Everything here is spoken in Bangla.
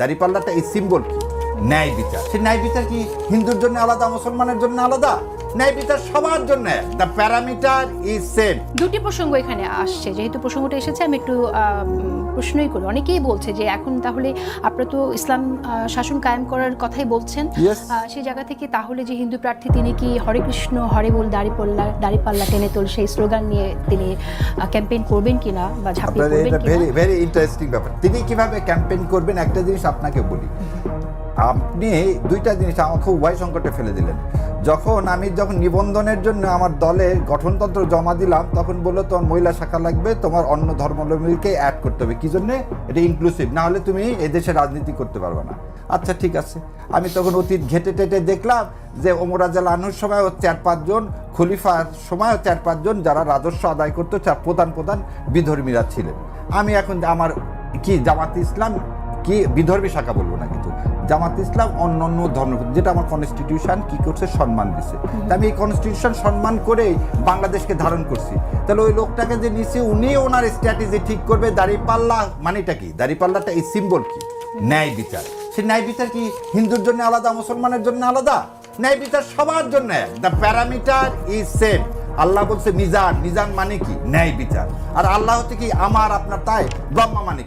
দাঁড়িপাল্লাটা এই সিম্বল কি? ন্যায় বিচার। সেই ন্যায় বিচার কি হিন্দুর জন্য আলাদা, মুসলমানের জন্য আলাদা? ন্যায় বিচার সবার জন্য। The parameter is same. দুটি প্রসঙ্গ এখানে আসছে, যেহেতু প্রসঙ্গটা এসেছে আমি একটু প্রশ্নই করি। অনেকেই বলছে যে এখন তাহলে আপনারা তো ইসলাম শাসন কায়েম করার কথাই বলছেন, সেই জায়গা থেকে তাহলে যে হিন্দু প্রার্থী তিনি কি হরে কৃষ্ণ হরে বল দাড়িপাল্লা টেনে তোল সেই স্লোগান নিয়ে তিনি ক্যাম্পেইন করবেন কিনা বা ঝাঁপিয়ে পড়বেন কিনা? ভেরি ভেরি ইন্টারেস্টিং ব্যাপার। তিনি কিভাবে ক্যাম্পেইন করবেন একটা জিনিস আপনাকে বলি। আপনি দুইটা জিনিস আমাকে উভয় সংকটে ফেলে দিলেন। যখন নিবন্ধনের জন্য আমার দলে গঠনতন্ত্র জমা দিলাম, তখন বললো তোমার মহিলা শাখা লাগবে, তোমার অন্য ধর্মাবলম্বীকে অ্যাড করতে হবে। কি জন্য? এটা ইনক্লুসিভ, না হলে তুমি এদেশে রাজনীতি করতে পারবে না। আচ্ছা ঠিক আছে। আমি তখন অতীত ঘেটে টেটে দেখলাম যে ওমর রাদিয়াল্লাহু আনহুর সময় 4-5 জন, খলিফার সময় 4-5 জন যারা রাজস্ব আদায় করতো, প্রধান বিধর্মীরা ছিলেন। আমি এখন আমার কি জামাতে ইসলাম কি বিধর্মী শাখা বলবো না, কিন্তু জামাত ইসলাম অন্য ধর্ম, যেটা আমার কনস্টিটিউশন কি করছে, সম্মান দিছে। আমি এই কনস্টিটিউশন সম্মান করেই বাংলাদেশকে ধারণ করছি। তাহলে ওই লোকটাকে যে নিচে উনি ওনার স্ট্র্যাটেজি ঠিক করবে। দাঁড়িপাল্লা মানেটা কি? দাঁড়িপাল্লাটা এই সিম্বল কি? ন্যায় বিচার। সেই ন্যায় বিচার কি হিন্দুর জন্য আলাদা, মুসলমানের জন্য আলাদা? ন্যায় বিচার সবার জন্য। The parameter is same. Allah বলছে মিজান। মিজান মানে কি? ন্যায় বিচার। আর আল্লাহ হচ্ছে কি আমার আপনার, তাই ব্রহ্মা মানে কি?